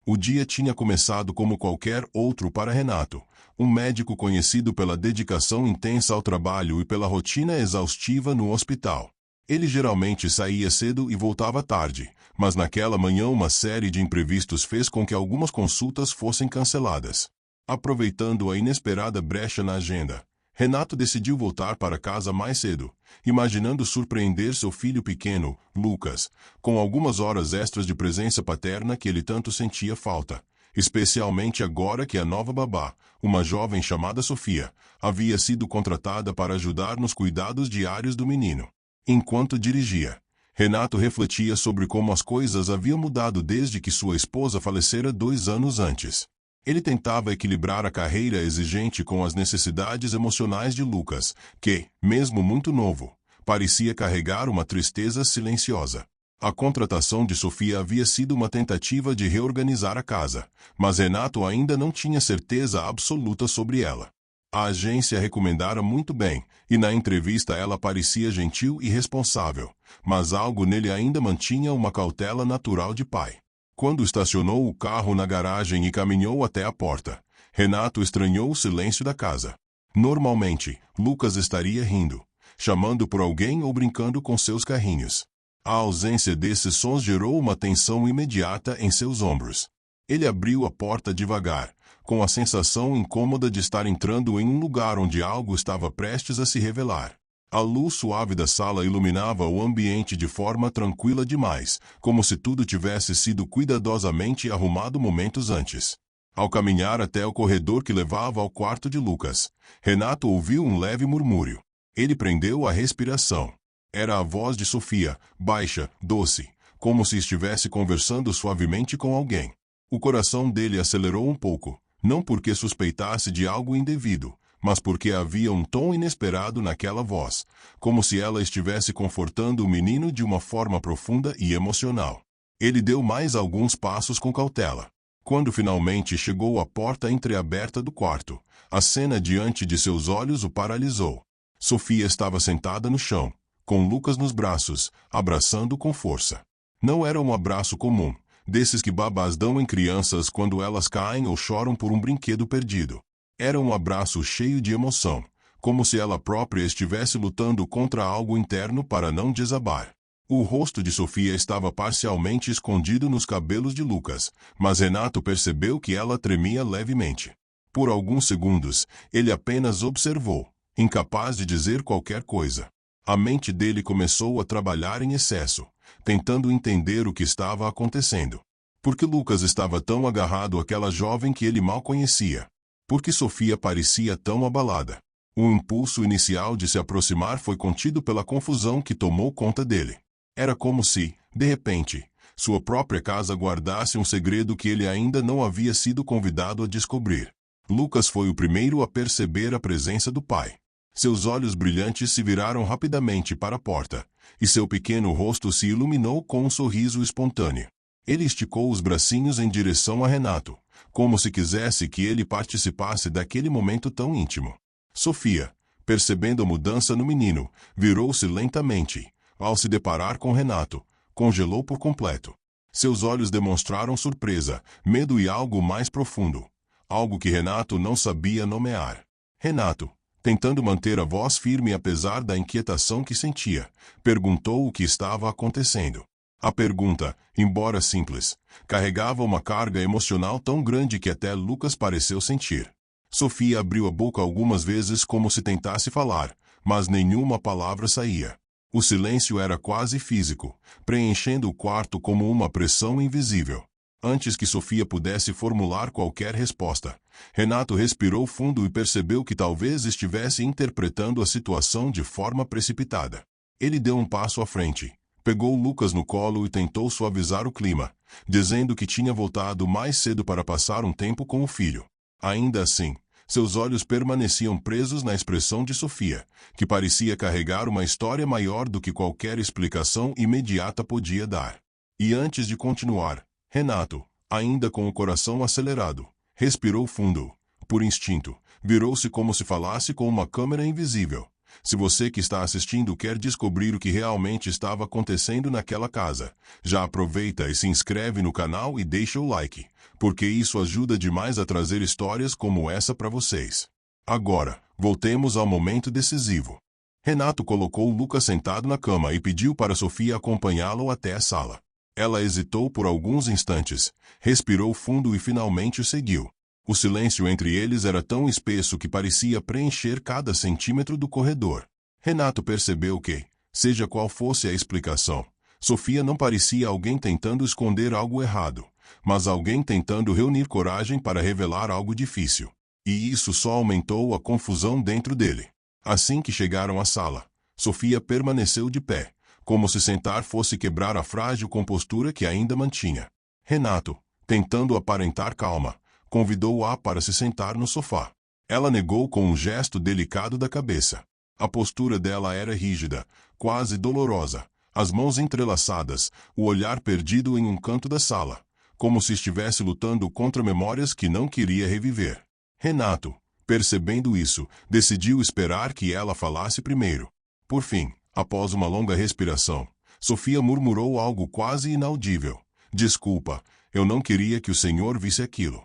O dia tinha começado como qualquer outro para Renato, um médico conhecido pela dedicação intensa ao trabalho e pela rotina exaustiva no hospital. Ele geralmente saía cedo e voltava tarde, mas naquela manhã uma série de imprevistos fez com que algumas consultas fossem canceladas. Aproveitando a inesperada brecha na agenda, Renato decidiu voltar para casa mais cedo, imaginando surpreender seu filho pequeno, Lucas, com algumas horas extras de presença paterna que ele tanto sentia falta, especialmente agora que a nova babá, uma jovem chamada Sofia, havia sido contratada para ajudar nos cuidados diários do menino. Enquanto dirigia, Renato refletia sobre como as coisas haviam mudado desde que sua esposa falecera 2 anos antes. Ele tentava equilibrar a carreira exigente com as necessidades emocionais de Lucas, que, mesmo muito novo, parecia carregar uma tristeza silenciosa. A contratação de Sofia havia sido uma tentativa de reorganizar a casa, mas Renato ainda não tinha certeza absoluta sobre ela. A agência recomendara muito bem, e na entrevista ela parecia gentil e responsável, mas algo nele ainda mantinha uma cautela natural de pai. Quando estacionou o carro na garagem e caminhou até a porta, Renato estranhou o silêncio da casa. Normalmente, Lucas estaria rindo, chamando por alguém ou brincando com seus carrinhos. A ausência desses sons gerou uma tensão imediata em seus ombros. Ele abriu a porta devagar, com a sensação incômoda de estar entrando em um lugar onde algo estava prestes a se revelar. A luz suave da sala iluminava o ambiente de forma tranquila demais, como se tudo tivesse sido cuidadosamente arrumado momentos antes. Ao caminhar até o corredor que levava ao quarto de Lucas, Renato ouviu um leve murmúrio. Ele prendeu a respiração. Era a voz de Sofia, baixa, doce, como se estivesse conversando suavemente com alguém. O coração dele acelerou um pouco, não porque suspeitasse de algo indevido, mas porque havia um tom inesperado naquela voz, como se ela estivesse confortando o menino de uma forma profunda e emocional. Ele deu mais alguns passos com cautela. Quando finalmente chegou à porta entreaberta do quarto, a cena diante de seus olhos o paralisou. Sofia estava sentada no chão, com Lucas nos braços, abraçando com força. Não era um abraço comum, desses que babás dão em crianças quando elas caem ou choram por um brinquedo perdido. Era um abraço cheio de emoção, como se ela própria estivesse lutando contra algo interno para não desabar. O rosto de Sofia estava parcialmente escondido nos cabelos de Lucas, mas Renato percebeu que ela tremia levemente. Por alguns segundos, ele apenas observou, incapaz de dizer qualquer coisa. A mente dele começou a trabalhar em excesso, tentando entender o que estava acontecendo. Por que Lucas estava tão agarrado àquela jovem que ele mal conhecia? Por que Sofia parecia tão abalada? O impulso inicial de se aproximar foi contido pela confusão que tomou conta dele. Era como se, de repente, sua própria casa guardasse um segredo que ele ainda não havia sido convidado a descobrir. Lucas foi o primeiro a perceber a presença do pai. Seus olhos brilhantes se viraram rapidamente para a porta, e seu pequeno rosto se iluminou com um sorriso espontâneo. Ele esticou os bracinhos em direção a Renato, como se quisesse que ele participasse daquele momento tão íntimo. Sofia, percebendo a mudança no menino, virou-se lentamente. Ao se deparar com Renato, congelou por completo. Seus olhos demonstraram surpresa, medo e algo mais profundo. Algo que Renato não sabia nomear. Renato, tentando manter a voz firme apesar da inquietação que sentia, perguntou o que estava acontecendo. A pergunta, embora simples, carregava uma carga emocional tão grande que até Lucas pareceu sentir. Sofia abriu a boca algumas vezes como se tentasse falar, mas nenhuma palavra saía. O silêncio era quase físico, preenchendo o quarto como uma pressão invisível. Antes que Sofia pudesse formular qualquer resposta, Renato respirou fundo e percebeu que talvez estivesse interpretando a situação de forma precipitada. Ele deu um passo à frente, pegou Lucas no colo e tentou suavizar o clima, dizendo que tinha voltado mais cedo para passar um tempo com o filho. Ainda assim, seus olhos permaneciam presos na expressão de Sofia, que parecia carregar uma história maior do que qualquer explicação imediata podia dar. E antes de continuar, Renato, ainda com o coração acelerado, respirou fundo. Por instinto, virou-se como se falasse com uma câmera invisível, Se você que está assistindo quer descobrir o que realmente estava acontecendo naquela casa, já aproveita e se inscreve no canal e deixa o like, porque isso ajuda demais a trazer histórias como essa para vocês. Agora, voltemos ao momento decisivo. Renato colocou Lucas sentado na cama e pediu para Sofia acompanhá-lo até a sala. Ela hesitou por alguns instantes, respirou fundo e finalmente o seguiu. O silêncio entre eles era tão espesso que parecia preencher cada centímetro do corredor. Renato percebeu que, seja qual fosse a explicação, Sofia não parecia alguém tentando esconder algo errado, mas alguém tentando reunir coragem para revelar algo difícil. E isso só aumentou a confusão dentro dele. Assim que chegaram à sala, Sofia permaneceu de pé, como se sentar fosse quebrar a frágil compostura que ainda mantinha. Renato, tentando aparentar calma, convidou-a para se sentar no sofá. Ela negou com um gesto delicado da cabeça. A postura dela era rígida, quase dolorosa, as mãos entrelaçadas, o olhar perdido em um canto da sala, como se estivesse lutando contra memórias que não queria reviver. Renato, percebendo isso, decidiu esperar que ela falasse primeiro. Por fim, após uma longa respiração, Sofia murmurou algo quase inaudível. Desculpa, eu não queria que o senhor visse aquilo.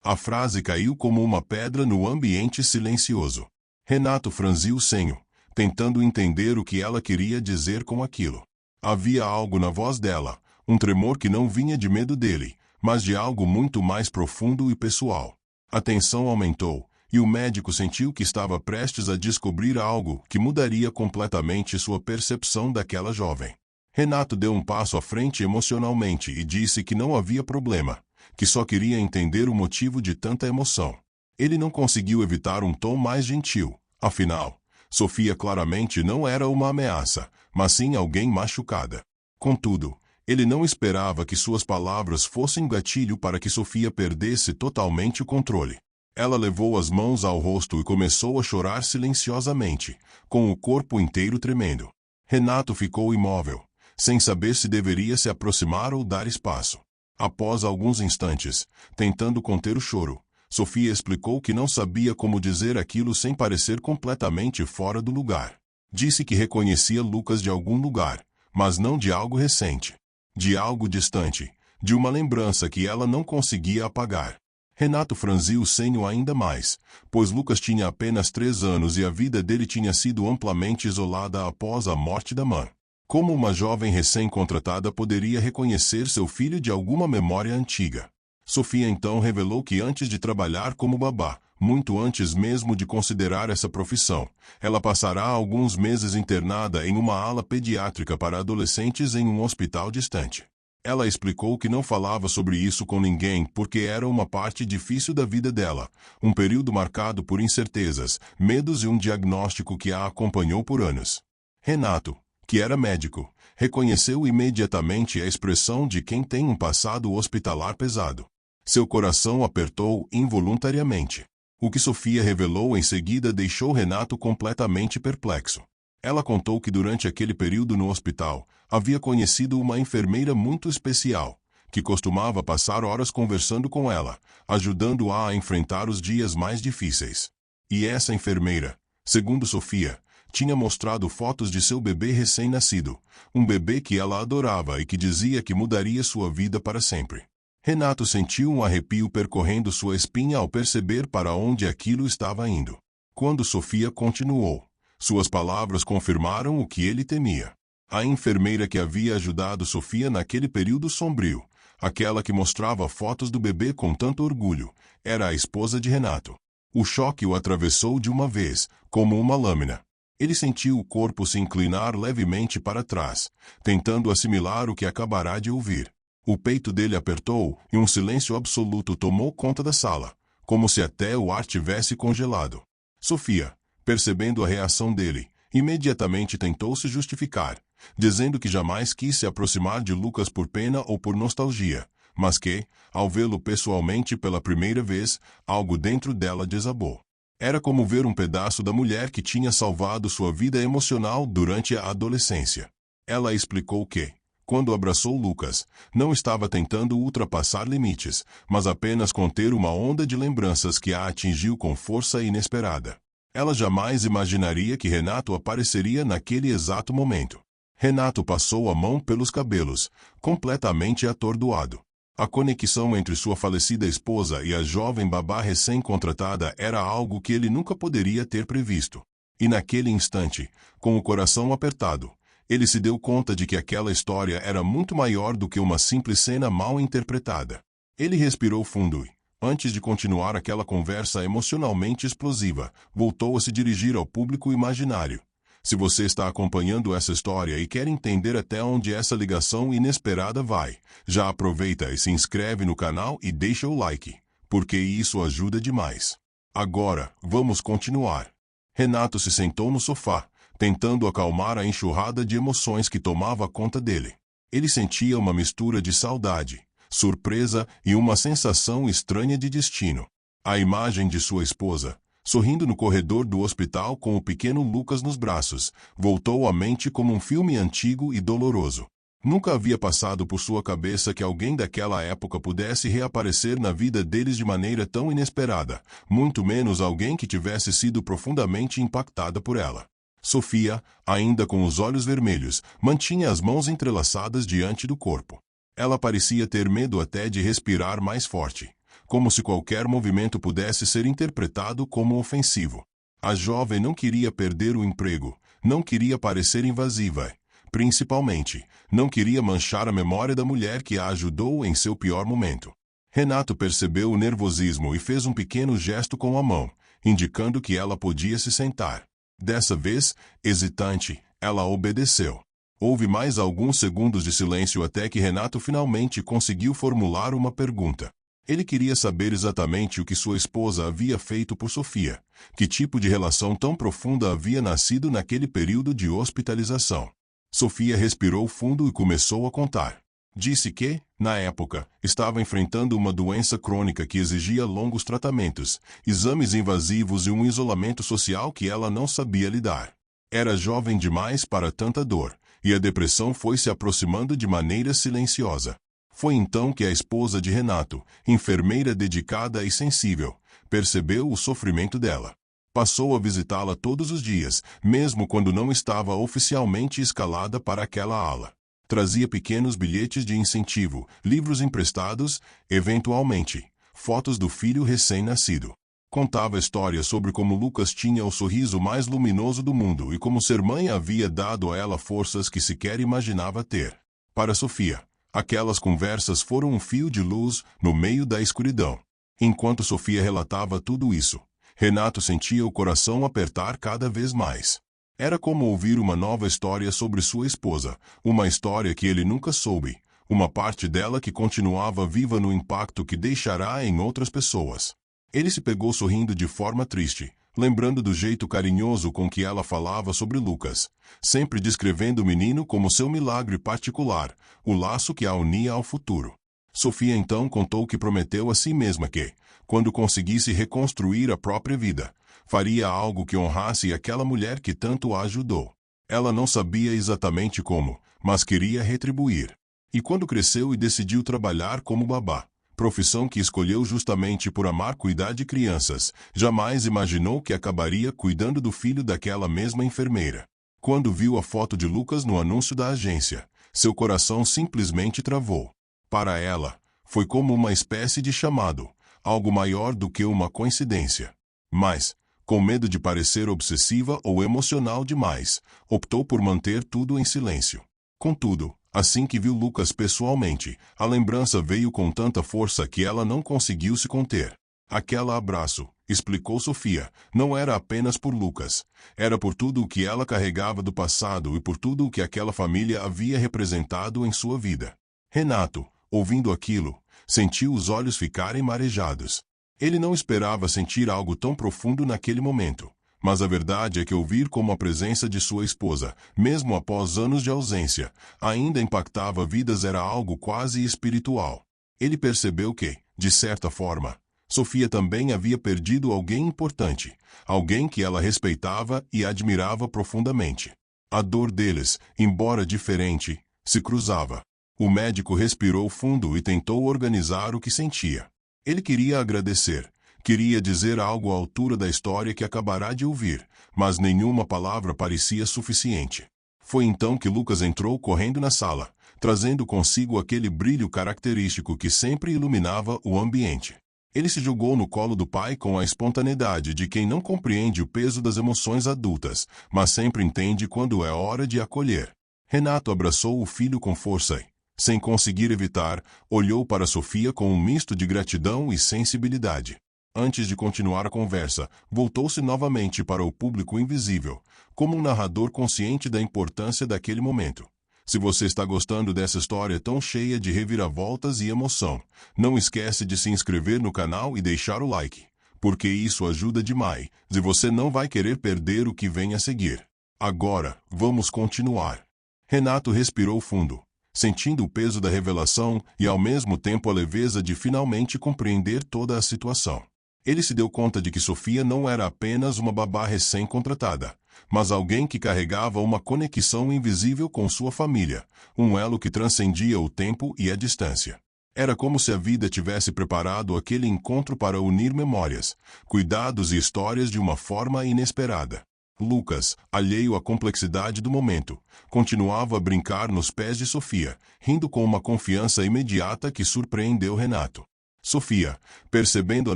A frase caiu como uma pedra no ambiente silencioso. Renato franziu o senho, tentando entender o que ela queria dizer com aquilo. Havia algo na voz dela, um tremor que não vinha de medo dele, mas de algo muito mais profundo e pessoal. A tensão aumentou, e o médico sentiu que estava prestes a descobrir algo que mudaria completamente sua percepção daquela jovem. Renato deu um passo à frente emocionalmente e disse que não havia problema, que só queria entender o motivo de tanta emoção. Ele não conseguiu evitar um tom mais gentil. Afinal, Sofia claramente não era uma ameaça, mas sim alguém machucada. Contudo, ele não esperava que suas palavras fossem gatilho para que Sofia perdesse totalmente o controle. Ela levou as mãos ao rosto e começou a chorar silenciosamente, com o corpo inteiro tremendo. Renato ficou imóvel, sem saber se deveria se aproximar ou dar espaço. Após alguns instantes, tentando conter o choro, Sofia explicou que não sabia como dizer aquilo sem parecer completamente fora do lugar. Disse que reconhecia Lucas de algum lugar, mas não de algo recente. De algo distante, de uma lembrança que ela não conseguia apagar. Renato franziu o senho ainda mais, pois Lucas tinha apenas 3 anos e a vida dele tinha sido amplamente isolada após a morte da mãe. Como uma jovem recém-contratada poderia reconhecer seu filho de alguma memória antiga? Sofia então revelou que antes de trabalhar como babá, muito antes mesmo de considerar essa profissão, ela passará alguns meses internada em uma ala pediátrica para adolescentes em um hospital distante. Ela explicou que não falava sobre isso com ninguém porque era uma parte difícil da vida dela, um período marcado por incertezas, medos e um diagnóstico que a acompanhou por anos. Renato, que era médico, reconheceu imediatamente a expressão de quem tem um passado hospitalar pesado. Seu coração apertou involuntariamente. O que Sofia revelou em seguida deixou Renato completamente perplexo. Ela contou que durante aquele período no hospital, havia conhecido uma enfermeira muito especial, que costumava passar horas conversando com ela, ajudando-a a enfrentar os dias mais difíceis. E essa enfermeira, segundo Sofia, tinha mostrado fotos de seu bebê recém-nascido, um bebê que ela adorava e que dizia que mudaria sua vida para sempre. Renato sentiu um arrepio percorrendo sua espinha ao perceber para onde aquilo estava indo. Quando Sofia continuou, suas palavras confirmaram o que ele temia. A enfermeira que havia ajudado Sofia naquele período sombrio, aquela que mostrava fotos do bebê com tanto orgulho, era a esposa de Renato. O choque o atravessou de uma vez, como uma lâmina. Ele sentiu o corpo se inclinar levemente para trás, tentando assimilar o que acabará de ouvir. O peito dele apertou e um silêncio absoluto tomou conta da sala, como se até o ar tivesse congelado. Sofia, percebendo a reação dele, imediatamente tentou se justificar, dizendo que jamais quis se aproximar de Lucas por pena ou por nostalgia, mas que, ao vê-lo pessoalmente pela primeira vez, algo dentro dela desabou. Era como ver um pedaço da mulher que tinha salvado sua vida emocional durante a adolescência. Ela explicou que, quando abraçou Lucas, não estava tentando ultrapassar limites, mas apenas conter uma onda de lembranças que a atingiu com força inesperada. Ela jamais imaginaria que Renato apareceria naquele exato momento. Renato passou a mão pelos cabelos, completamente atordoado. A conexão entre sua falecida esposa e a jovem babá recém-contratada era algo que ele nunca poderia ter previsto. E naquele instante, com o coração apertado, ele se deu conta de que aquela história era muito maior do que uma simples cena mal interpretada. Ele respirou fundo e, antes de continuar aquela conversa emocionalmente explosiva, voltou a se dirigir ao público imaginário. Se você está acompanhando essa história e quer entender até onde essa ligação inesperada vai, já aproveita e se inscreve no canal e deixa o like, porque isso ajuda demais. Agora, vamos continuar. Renato se sentou no sofá, tentando acalmar a enxurrada de emoções que tomava conta dele. Ele sentia uma mistura de saudade, surpresa e uma sensação estranha de destino. A imagem de sua esposa, sorrindo no corredor do hospital com o pequeno Lucas nos braços, voltou à mente como um filme antigo e doloroso. Nunca havia passado por sua cabeça que alguém daquela época pudesse reaparecer na vida deles de maneira tão inesperada, muito menos alguém que tivesse sido profundamente impactada por ela. Sofia, ainda com os olhos vermelhos, mantinha as mãos entrelaçadas diante do corpo. Ela parecia ter medo até de respirar mais forte, como se qualquer movimento pudesse ser interpretado como ofensivo. A jovem não queria perder o emprego, não queria parecer invasiva, principalmente, não queria manchar a memória da mulher que a ajudou em seu pior momento. Renato percebeu o nervosismo e fez um pequeno gesto com a mão, indicando que ela podia se sentar. Dessa vez, hesitante, ela obedeceu. Houve mais alguns segundos de silêncio até que Renato finalmente conseguiu formular uma pergunta. Ele queria saber exatamente o que sua esposa havia feito por Sofia, que tipo de relação tão profunda havia nascido naquele período de hospitalização. Sofia respirou fundo e começou a contar. Disse que, na época, estava enfrentando uma doença crônica que exigia longos tratamentos, exames invasivos e um isolamento social que ela não sabia lidar. Era jovem demais para tanta dor, e a depressão foi se aproximando de maneira silenciosa. Foi então que a esposa de Renato, enfermeira dedicada e sensível, percebeu o sofrimento dela. Passou a visitá-la todos os dias, mesmo quando não estava oficialmente escalada para aquela ala. Trazia pequenos bilhetes de incentivo, livros emprestados, eventualmente, fotos do filho recém-nascido. Contava histórias sobre como Lucas tinha o sorriso mais luminoso do mundo e como ser mãe havia dado a ela forças que sequer imaginava ter. Para Sofia, aquelas conversas foram um fio de luz no meio da escuridão. Enquanto Sofia relatava tudo isso, Renato sentia o coração apertar cada vez mais. Era como ouvir uma nova história sobre sua esposa, uma história que ele nunca soube, uma parte dela que continuava viva no impacto que deixará em outras pessoas. Ele se pegou sorrindo de forma triste, lembrando do jeito carinhoso com que ela falava sobre Lucas, sempre descrevendo o menino como seu milagre particular, o laço que a unia ao futuro. Sofia então contou que prometeu a si mesma que, quando conseguisse reconstruir a própria vida, faria algo que honrasse aquela mulher que tanto a ajudou. Ela não sabia exatamente como, mas queria retribuir. E quando cresceu e decidiu trabalhar como babá, profissão que escolheu justamente por amar cuidar de crianças, jamais imaginou que acabaria cuidando do filho daquela mesma enfermeira. Quando viu a foto de Lucas no anúncio da agência, seu coração simplesmente travou. Para ela, foi como uma espécie de chamado, algo maior do que uma coincidência. Mas, com medo de parecer obsessiva ou emocional demais, optou por manter tudo em silêncio. Contudo, assim que viu Lucas pessoalmente, a lembrança veio com tanta força que ela não conseguiu se conter. Aquele abraço, explicou Sofia, não era apenas por Lucas. Era por tudo o que ela carregava do passado e por tudo o que aquela família havia representado em sua vida. Renato, ouvindo aquilo, sentiu os olhos ficarem marejados. Ele não esperava sentir algo tão profundo naquele momento. Mas a verdade é que ouvir como a presença de sua esposa, mesmo após anos de ausência, ainda impactava vidas era algo quase espiritual. Ele percebeu que, de certa forma, Sofia também havia perdido alguém importante, alguém que ela respeitava e admirava profundamente. A dor deles, embora diferente, se cruzava. O médico respirou fundo e tentou organizar o que sentia. Ele queria agradecer, Queria dizer algo à altura da história que acabará de ouvir, mas nenhuma palavra parecia suficiente. Foi então que Lucas entrou correndo na sala, trazendo consigo aquele brilho característico que sempre iluminava o ambiente. Ele se jogou no colo do pai com a espontaneidade de quem não compreende o peso das emoções adultas, mas sempre entende quando é hora de acolher. Renato abraçou o filho com força e, sem conseguir evitar, olhou para Sofia com um misto de gratidão e sensibilidade. Antes de continuar a conversa, voltou-se novamente para o público invisível, como um narrador consciente da importância daquele momento. Se você está gostando dessa história tão cheia de reviravoltas e emoção, não esquece de se inscrever no canal e deixar o like, porque isso ajuda demais, e você não vai querer perder o que vem a seguir. Agora, vamos continuar. Renato respirou fundo, sentindo o peso da revelação e ao mesmo tempo a leveza de finalmente compreender toda a situação. Ele se deu conta de que Sofia não era apenas uma babá recém-contratada, mas alguém que carregava uma conexão invisível com sua família, um elo que transcendia o tempo e a distância. Era como se a vida tivesse preparado aquele encontro para unir memórias, cuidados e histórias de uma forma inesperada. Lucas, alheio à complexidade do momento, continuava a brincar nos pés de Sofia, rindo com uma confiança imediata que surpreendeu Renato. Sofia, percebendo a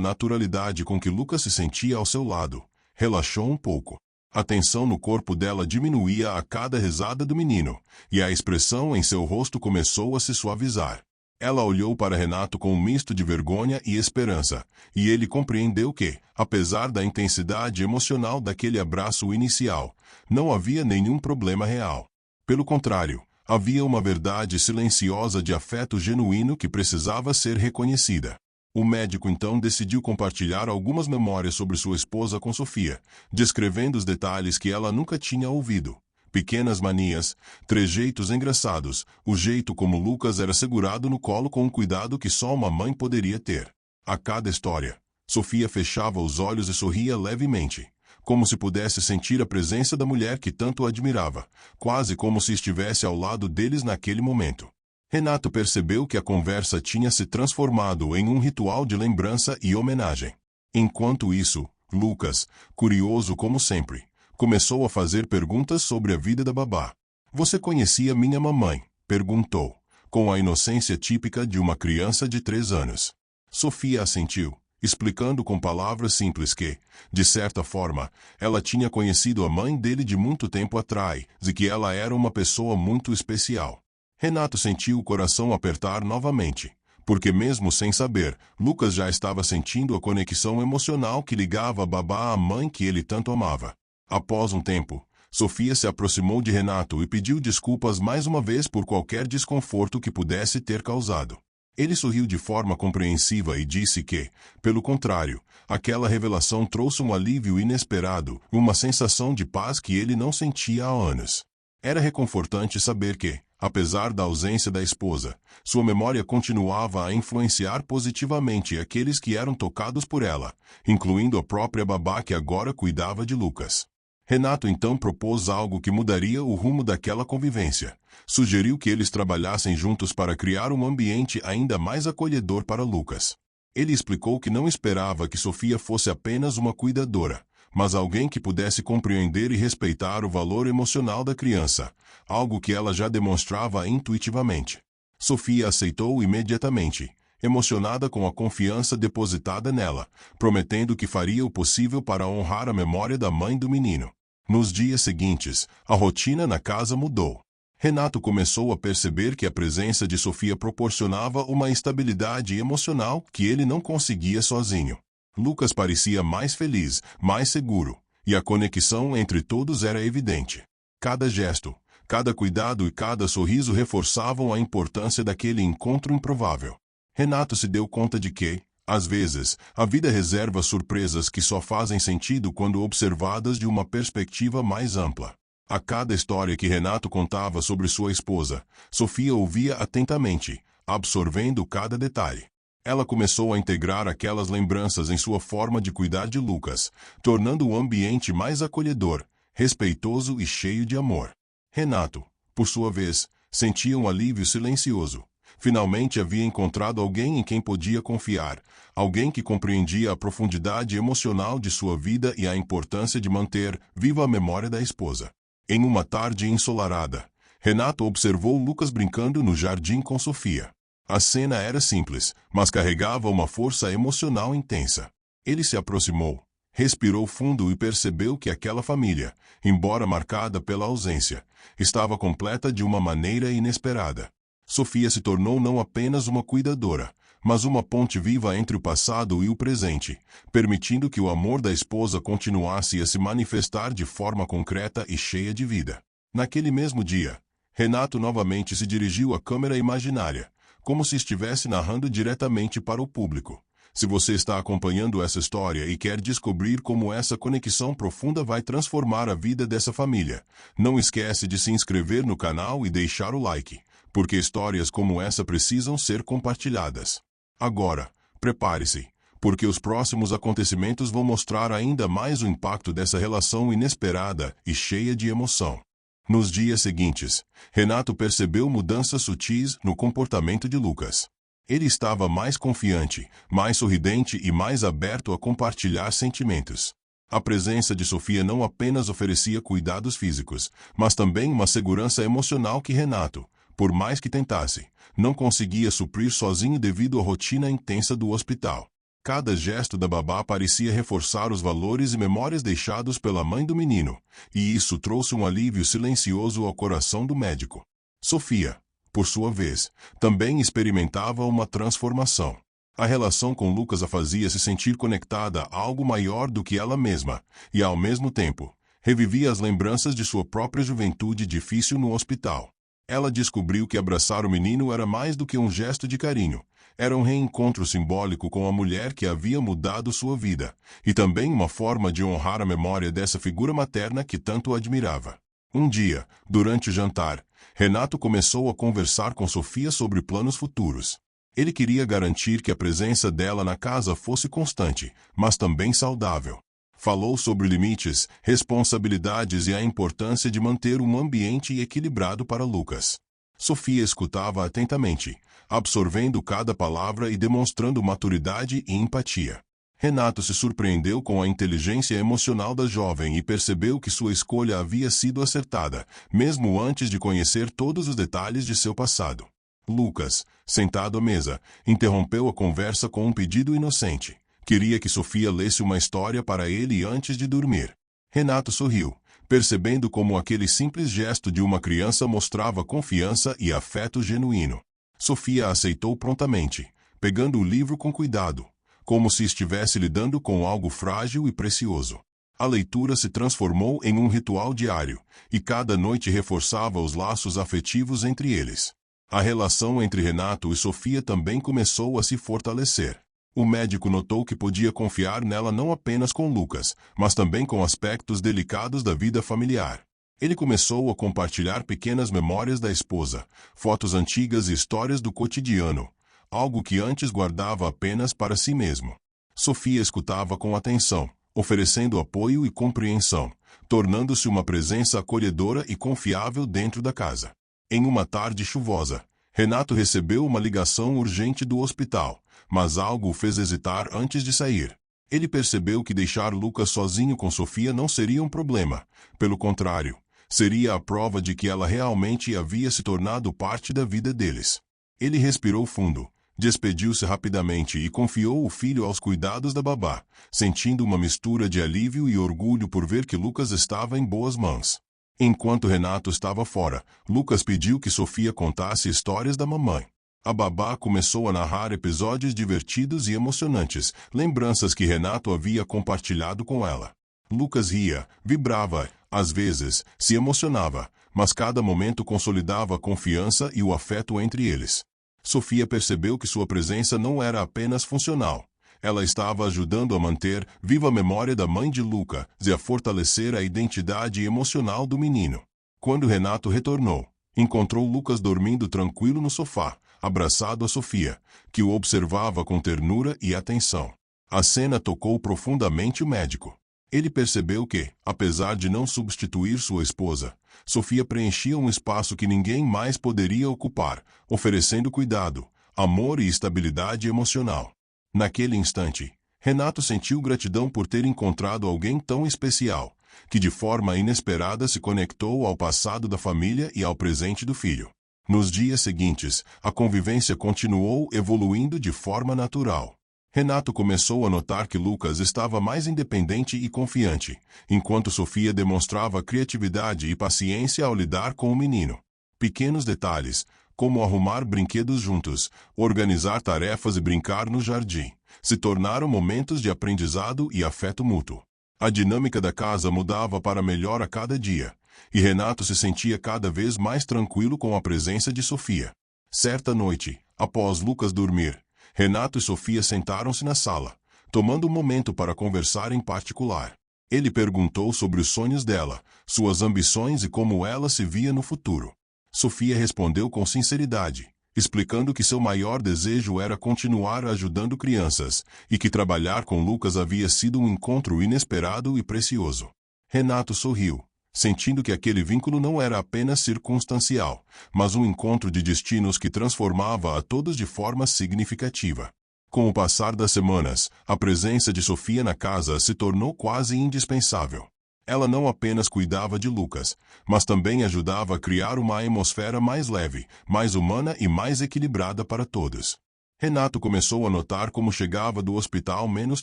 naturalidade com que Lucas se sentia ao seu lado, relaxou um pouco. A tensão no corpo dela diminuía a cada risada do menino, e a expressão em seu rosto começou a se suavizar. Ela olhou para Renato com um misto de vergonha e esperança, e ele compreendeu que, apesar da intensidade emocional daquele abraço inicial, não havia nenhum problema real. Pelo contrário, havia uma verdade silenciosa de afeto genuíno que precisava ser reconhecida. O médico então decidiu compartilhar algumas memórias sobre sua esposa com Sofia, descrevendo os detalhes que ela nunca tinha ouvido. Pequenas manias, trejeitos engraçados, o jeito como Lucas era segurado no colo com um cuidado que só uma mãe poderia ter. A cada história, Sofia fechava os olhos e sorria levemente, como se pudesse sentir a presença da mulher que tanto admirava, quase como se estivesse ao lado deles naquele momento. Renato percebeu que a conversa tinha se transformado em um ritual de lembrança e homenagem. Enquanto isso, Lucas, curioso como sempre, começou a fazer perguntas sobre a vida da babá. "Você conhecia minha mamãe?", perguntou, com a inocência típica de uma criança de 3 anos. Sofia assentiu, explicando com palavras simples que, de certa forma, ela tinha conhecido a mãe dele de muito tempo atrás e que ela era uma pessoa muito especial. Renato sentiu o coração apertar novamente, porque mesmo sem saber, Lucas já estava sentindo a conexão emocional que ligava a babá à mãe que ele tanto amava. Após um tempo, Sofia se aproximou de Renato e pediu desculpas mais uma vez por qualquer desconforto que pudesse ter causado. Ele sorriu de forma compreensiva e disse que, pelo contrário, aquela revelação trouxe um alívio inesperado, uma sensação de paz que ele não sentia há anos. Era reconfortante saber que, apesar da ausência da esposa, sua memória continuava a influenciar positivamente aqueles que eram tocados por ela, incluindo a própria babá que agora cuidava de Lucas. Renato então propôs algo que mudaria o rumo daquela convivência. Sugeriu que eles trabalhassem juntos para criar um ambiente ainda mais acolhedor para Lucas. Ele explicou que não esperava que Sofia fosse apenas uma cuidadora, mas alguém que pudesse compreender e respeitar o valor emocional da criança, algo que ela já demonstrava intuitivamente. Sofia aceitou imediatamente, emocionada com a confiança depositada nela, prometendo que faria o possível para honrar a memória da mãe do menino. Nos dias seguintes, a rotina na casa mudou. Renato começou a perceber que a presença de Sofia proporcionava uma estabilidade emocional que ele não conseguia sozinho. Lucas parecia mais feliz, mais seguro, e a conexão entre todos era evidente. Cada gesto, cada cuidado e cada sorriso reforçavam a importância daquele encontro improvável. Renato se deu conta de que, às vezes, a vida reserva surpresas que só fazem sentido quando observadas de uma perspectiva mais ampla. A cada história que Renato contava sobre sua esposa, Sofia ouvia atentamente, absorvendo cada detalhe. Ela começou a integrar aquelas lembranças em sua forma de cuidar de Lucas, tornando o ambiente mais acolhedor, respeitoso e cheio de amor. Renato, por sua vez, sentia um alívio silencioso. Finalmente havia encontrado alguém em quem podia confiar, alguém que compreendia a profundidade emocional de sua vida e a importância de manter viva a memória da esposa. Em uma tarde ensolarada, Renato observou Lucas brincando no jardim com Sofia. A cena era simples, mas carregava uma força emocional intensa. Ele se aproximou, respirou fundo e percebeu que aquela família, embora marcada pela ausência, estava completa de uma maneira inesperada. Sofia se tornou não apenas uma cuidadora, mas uma ponte viva entre o passado e o presente, permitindo que o amor da esposa continuasse a se manifestar de forma concreta e cheia de vida. Naquele mesmo dia, Renato novamente se dirigiu à câmera imaginária, como se estivesse narrando diretamente para o público. Se você está acompanhando essa história e quer descobrir como essa conexão profunda vai transformar a vida dessa família, não esquece de se inscrever no canal e deixar o like, porque histórias como essa precisam ser compartilhadas. Agora, prepare-se, porque os próximos acontecimentos vão mostrar ainda mais o impacto dessa relação inesperada e cheia de emoção. Nos dias seguintes, Renato percebeu mudanças sutis no comportamento de Lucas. Ele estava mais confiante, mais sorridente e mais aberto a compartilhar sentimentos. A presença de Sofia não apenas oferecia cuidados físicos, mas também uma segurança emocional que Renato, por mais que tentasse, não conseguia suprir sozinho devido à rotina intensa do hospital. Cada gesto da babá parecia reforçar os valores e memórias deixados pela mãe do menino, e isso trouxe um alívio silencioso ao coração do médico. Sofia, por sua vez, também experimentava uma transformação. A relação com Lucas a fazia se sentir conectada a algo maior do que ela mesma, e ao mesmo tempo, revivia as lembranças de sua própria juventude difícil no hospital. Ela descobriu que abraçar o menino era mais do que um gesto de carinho. Era um reencontro simbólico com a mulher que havia mudado sua vida, e também uma forma de honrar a memória dessa figura materna que tanto admirava. Um dia, durante o jantar, Renato começou a conversar com Sofia sobre planos futuros. Ele queria garantir que a presença dela na casa fosse constante, mas também saudável. Falou sobre limites, responsabilidades e a importância de manter um ambiente equilibrado para Lucas. Sofia escutava atentamente, absorvendo cada palavra e demonstrando maturidade e empatia. Renato se surpreendeu com a inteligência emocional da jovem e percebeu que sua escolha havia sido acertada, mesmo antes de conhecer todos os detalhes de seu passado. Lucas, sentado à mesa, interrompeu a conversa com um pedido inocente. Queria que Sofia lesse uma história para ele antes de dormir. Renato sorriu, percebendo como aquele simples gesto de uma criança mostrava confiança e afeto genuíno. Sofia aceitou prontamente, pegando o livro com cuidado, como se estivesse lidando com algo frágil e precioso. A leitura se transformou em um ritual diário, e cada noite reforçava os laços afetivos entre eles. A relação entre Renato e Sofia também começou a se fortalecer. O médico notou que podia confiar nela não apenas com Lucas, mas também com aspectos delicados da vida familiar. Ele começou a compartilhar pequenas memórias da esposa, fotos antigas e histórias do cotidiano, algo que antes guardava apenas para si mesmo. Sofia escutava com atenção, oferecendo apoio e compreensão, tornando-se uma presença acolhedora e confiável dentro da casa. Em uma tarde chuvosa, Renato recebeu uma ligação urgente do hospital, mas algo o fez hesitar antes de sair. Ele percebeu que deixar Lucas sozinho com Sofia não seria um problema. Pelo contrário, seria a prova de que ela realmente havia se tornado parte da vida deles. Ele respirou fundo, despediu-se rapidamente e confiou o filho aos cuidados da babá, sentindo uma mistura de alívio e orgulho por ver que Lucas estava em boas mãos. Enquanto Renato estava fora, Lucas pediu que Sofia contasse histórias da mamãe. A babá começou a narrar episódios divertidos e emocionantes, lembranças que Renato havia compartilhado com ela. Lucas ria, vibrava, às vezes, se emocionava, mas cada momento consolidava a confiança e o afeto entre eles. Sofia percebeu que sua presença não era apenas funcional. Ela estava ajudando a manter viva a memória da mãe de Lucas e a fortalecer a identidade emocional do menino. Quando Renato retornou, encontrou Lucas dormindo tranquilo no sofá, abraçado a Sofia, que o observava com ternura e atenção. A cena tocou profundamente o médico. Ele percebeu que, apesar de não substituir sua esposa, Sofia preenchia um espaço que ninguém mais poderia ocupar, oferecendo cuidado, amor e estabilidade emocional. Naquele instante, Renato sentiu gratidão por ter encontrado alguém tão especial, que de forma inesperada se conectou ao passado da família e ao presente do filho. Nos dias seguintes, a convivência continuou evoluindo de forma natural. Renato começou a notar que Lucas estava mais independente e confiante, enquanto Sofia demonstrava criatividade e paciência ao lidar com o menino. Pequenos detalhes, como arrumar brinquedos juntos, organizar tarefas e brincar no jardim, se tornaram momentos de aprendizado e afeto mútuo. A dinâmica da casa mudava para melhor a cada dia, e Renato se sentia cada vez mais tranquilo com a presença de Sofia. Certa noite, após Lucas dormir, Renato e Sofia sentaram-se na sala, tomando um momento para conversar em particular. Ele perguntou sobre os sonhos dela, suas ambições e como ela se via no futuro. Sofia respondeu com sinceridade, explicando que seu maior desejo era continuar ajudando crianças, e que trabalhar com Lucas havia sido um encontro inesperado e precioso. Renato sorriu, sentindo que aquele vínculo não era apenas circunstancial, mas um encontro de destinos que transformava a todos de forma significativa. Com o passar das semanas, a presença de Sofia na casa se tornou quase indispensável. Ela não apenas cuidava de Lucas, mas também ajudava a criar uma atmosfera mais leve, mais humana e mais equilibrada para todos. Renato começou a notar como chegava do hospital menos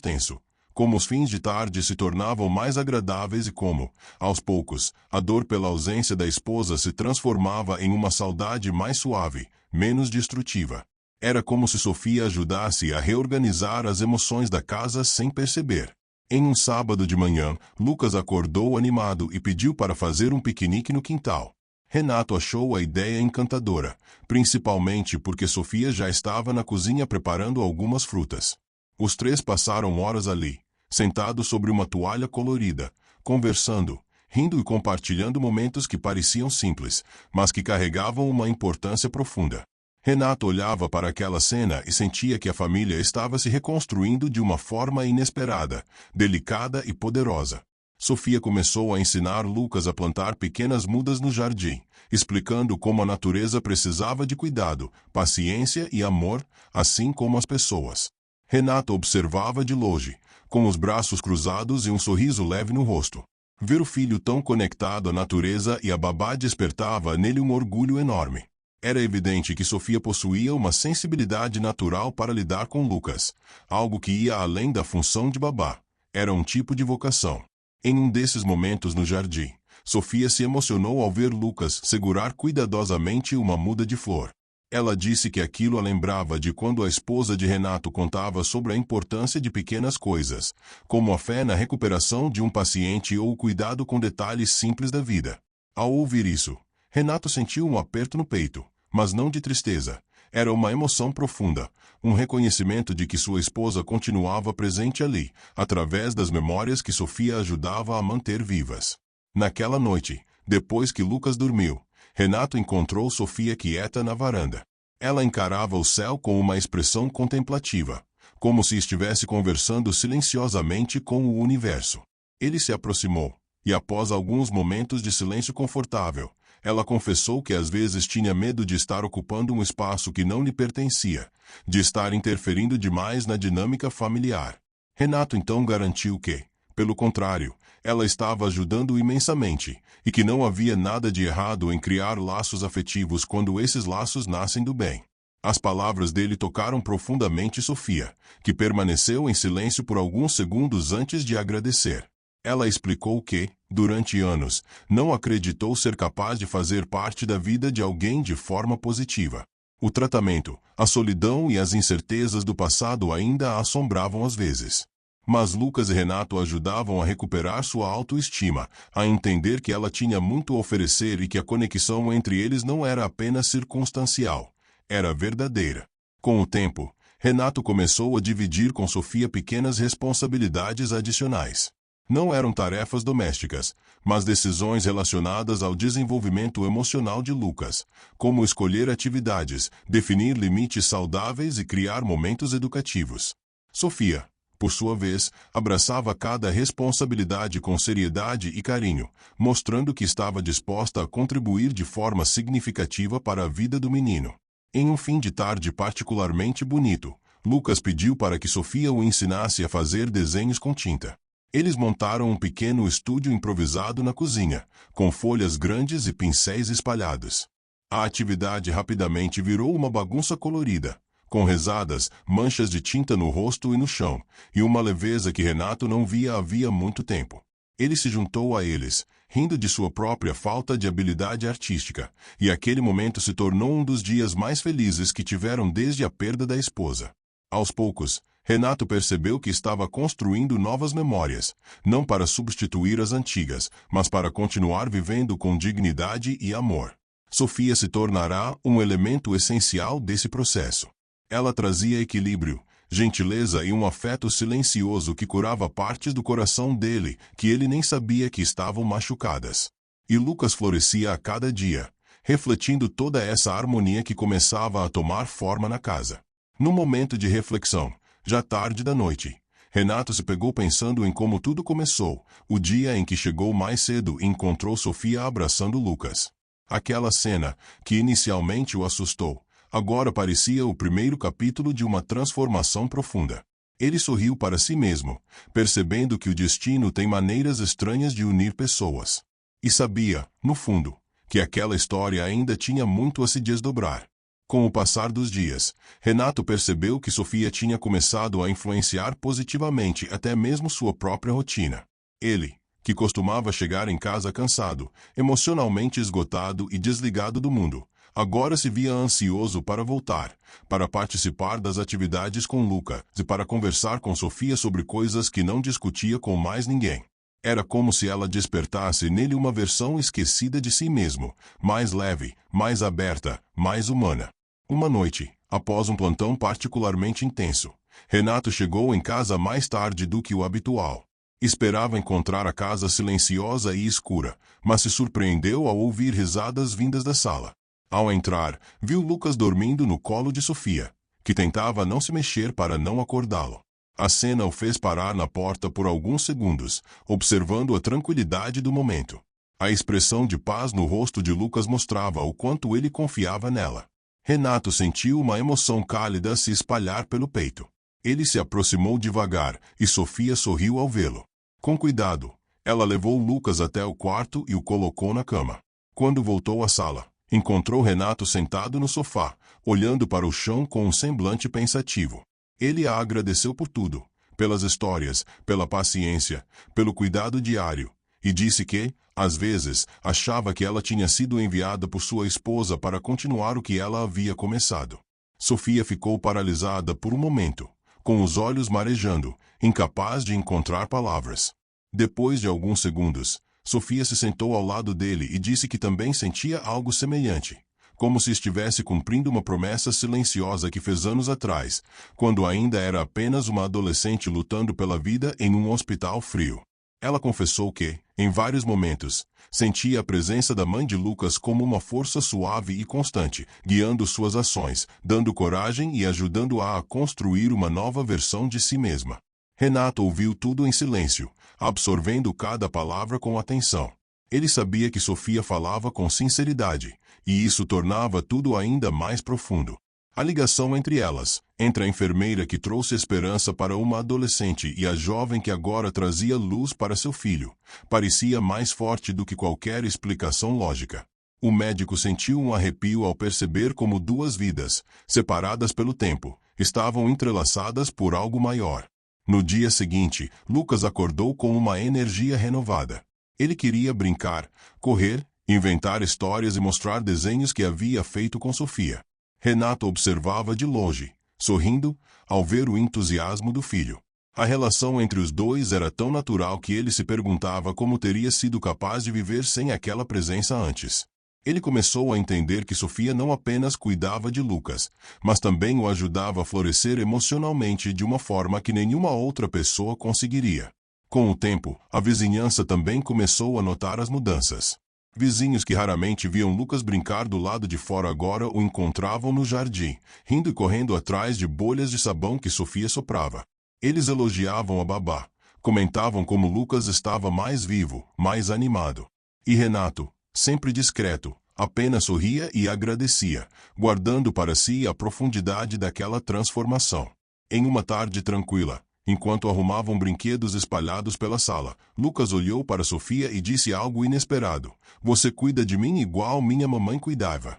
tenso, como os fins de tarde se tornavam mais agradáveis e como, aos poucos, a dor pela ausência da esposa se transformava em uma saudade mais suave, menos destrutiva. Era como se Sofia ajudasse a reorganizar as emoções da casa sem perceber. Em um sábado de manhã, Lucas acordou animado e pediu para fazer um piquenique no quintal. Renato achou a ideia encantadora, principalmente porque Sofia já estava na cozinha preparando algumas frutas. Os três passaram horas ali, sentados sobre uma toalha colorida, conversando, rindo e compartilhando momentos que pareciam simples, mas que carregavam uma importância profunda. Renato olhava para aquela cena e sentia que a família estava se reconstruindo de uma forma inesperada, delicada e poderosa. Sofia começou a ensinar Lucas a plantar pequenas mudas no jardim, explicando como a natureza precisava de cuidado, paciência e amor, assim como as pessoas. Renato observava de longe, com os braços cruzados e um sorriso leve no rosto. Ver o filho tão conectado à natureza e à babá despertava nele um orgulho enorme. Era evidente que Sofia possuía uma sensibilidade natural para lidar com Lucas, algo que ia além da função de babá. Era um tipo de vocação. Em um desses momentos no jardim, Sofia se emocionou ao ver Lucas segurar cuidadosamente uma muda de flor. Ela disse que aquilo a lembrava de quando a esposa de Renato contava sobre a importância de pequenas coisas, como a fé na recuperação de um paciente ou o cuidado com detalhes simples da vida. Ao ouvir isso, Renato sentiu um aperto no peito, mas não de tristeza. Era uma emoção profunda, um reconhecimento de que sua esposa continuava presente ali, através das memórias que Sofia ajudava a manter vivas. Naquela noite, depois que Lucas dormiu, Renato encontrou Sofia quieta na varanda. Ela encarava o céu com uma expressão contemplativa, como se estivesse conversando silenciosamente com o universo. Ele se aproximou, e após alguns momentos de silêncio confortável, ela confessou que às vezes tinha medo de estar ocupando um espaço que não lhe pertencia, de estar interferindo demais na dinâmica familiar. Renato então garantiu que, pelo contrário, ela estava ajudando imensamente, e que não havia nada de errado em criar laços afetivos quando esses laços nascem do bem. As palavras dele tocaram profundamente Sofia, que permaneceu em silêncio por alguns segundos antes de agradecer. Ela explicou que, durante anos, não acreditou ser capaz de fazer parte da vida de alguém de forma positiva. O tratamento, a solidão e as incertezas do passado ainda a assombravam às vezes. Mas Lucas e Renato ajudavam a recuperar sua autoestima, a entender que ela tinha muito a oferecer e que a conexão entre eles não era apenas circunstancial, era verdadeira. Com o tempo, Renato começou a dividir com Sofia pequenas responsabilidades adicionais. Não eram tarefas domésticas, mas decisões relacionadas ao desenvolvimento emocional de Lucas, como escolher atividades, definir limites saudáveis e criar momentos educativos. Sofia, por sua vez, abraçava cada responsabilidade com seriedade e carinho, mostrando que estava disposta a contribuir de forma significativa para a vida do menino. Em um fim de tarde particularmente bonito, Lucas pediu para que Sofia o ensinasse a fazer desenhos com tinta. Eles montaram um pequeno estúdio improvisado na cozinha, com folhas grandes e pincéis espalhados. A atividade rapidamente virou uma bagunça colorida, com rezadas, manchas de tinta no rosto e no chão, e uma leveza que Renato não via havia muito tempo. Ele se juntou a eles, rindo de sua própria falta de habilidade artística, e aquele momento se tornou um dos dias mais felizes que tiveram desde a perda da esposa. Aos poucos, Renato percebeu que estava construindo novas memórias, não para substituir as antigas, mas para continuar vivendo com dignidade e amor. Sofia se tornará um elemento essencial desse processo. Ela trazia equilíbrio, gentileza e um afeto silencioso que curava partes do coração dele que ele nem sabia que estavam machucadas. E Lucas florescia a cada dia, refletindo toda essa harmonia que começava a tomar forma na casa. Num momento de reflexão, já tarde da noite, Renato se pegou pensando em como tudo começou, o dia em que chegou mais cedo e encontrou Sofia abraçando Lucas. Aquela cena, que inicialmente o assustou, agora parecia o primeiro capítulo de uma transformação profunda. Ele sorriu para si mesmo, percebendo que o destino tem maneiras estranhas de unir pessoas. E sabia, no fundo, que aquela história ainda tinha muito a se desdobrar. Com o passar dos dias, Renato percebeu que Sofia tinha começado a influenciar positivamente até mesmo sua própria rotina. Ele, que costumava chegar em casa cansado, emocionalmente esgotado e desligado do mundo, agora se via ansioso para voltar, para participar das atividades com Lucas e para conversar com Sofia sobre coisas que não discutia com mais ninguém. Era como se ela despertasse nele uma versão esquecida de si mesmo, mais leve, mais aberta, mais humana. Uma noite, após um plantão particularmente intenso, Renato chegou em casa mais tarde do que o habitual. Esperava encontrar a casa silenciosa e escura, mas se surpreendeu ao ouvir risadas vindas da sala. Ao entrar, viu Lucas dormindo no colo de Sofia, que tentava não se mexer para não acordá-lo. A cena o fez parar na porta por alguns segundos, observando a tranquilidade do momento. A expressão de paz no rosto de Lucas mostrava o quanto ele confiava nela. Renato sentiu uma emoção cálida se espalhar pelo peito. Ele se aproximou devagar, e Sofia sorriu ao vê-lo. Com cuidado, ela levou Lucas até o quarto e o colocou na cama. Quando voltou à sala, encontrou Renato sentado no sofá, olhando para o chão com um semblante pensativo. Ele a agradeceu por tudo, pelas histórias, pela paciência, pelo cuidado diário, e disse que, às vezes, achava que ela tinha sido enviada por sua esposa para continuar o que ela havia começado. Sofia ficou paralisada por um momento, com os olhos marejando, incapaz de encontrar palavras. Depois de alguns segundos, Sofia se sentou ao lado dele e disse que também sentia algo semelhante, como se estivesse cumprindo uma promessa silenciosa que fez anos atrás, quando ainda era apenas uma adolescente lutando pela vida em um hospital frio. Ela confessou que, em vários momentos, sentia a presença da mãe de Lucas como uma força suave e constante, guiando suas ações, dando coragem e ajudando-a a construir uma nova versão de si mesma. Renato ouviu tudo em silêncio, absorvendo cada palavra com atenção. Ele sabia que Sofia falava com sinceridade, e isso tornava tudo ainda mais profundo. A ligação entre elas, entre a enfermeira que trouxe esperança para uma adolescente e a jovem que agora trazia luz para seu filho, parecia mais forte do que qualquer explicação lógica. O médico sentiu um arrepio ao perceber como duas vidas, separadas pelo tempo, estavam entrelaçadas por algo maior. No dia seguinte, Lucas acordou com uma energia renovada. Ele queria brincar, correr, inventar histórias e mostrar desenhos que havia feito com Sofia. Renato observava de longe, sorrindo, ao ver o entusiasmo do filho. A relação entre os dois era tão natural que ele se perguntava como teria sido capaz de viver sem aquela presença antes. Ele começou a entender que Sofia não apenas cuidava de Lucas, mas também o ajudava a florescer emocionalmente de uma forma que nenhuma outra pessoa conseguiria. Com o tempo, a vizinhança também começou a notar as mudanças. Vizinhos que raramente viam Lucas brincar do lado de fora agora o encontravam no jardim, rindo e correndo atrás de bolhas de sabão que Sofia soprava. Eles elogiavam a babá, comentavam como Lucas estava mais vivo, mais animado. E Renato, sempre discreto, apenas sorria e agradecia, guardando para si a profundidade daquela transformação. Em uma tarde tranquila, enquanto arrumavam brinquedos espalhados pela sala, Lucas olhou para Sofia e disse algo inesperado: "Você cuida de mim igual minha mamãe cuidava."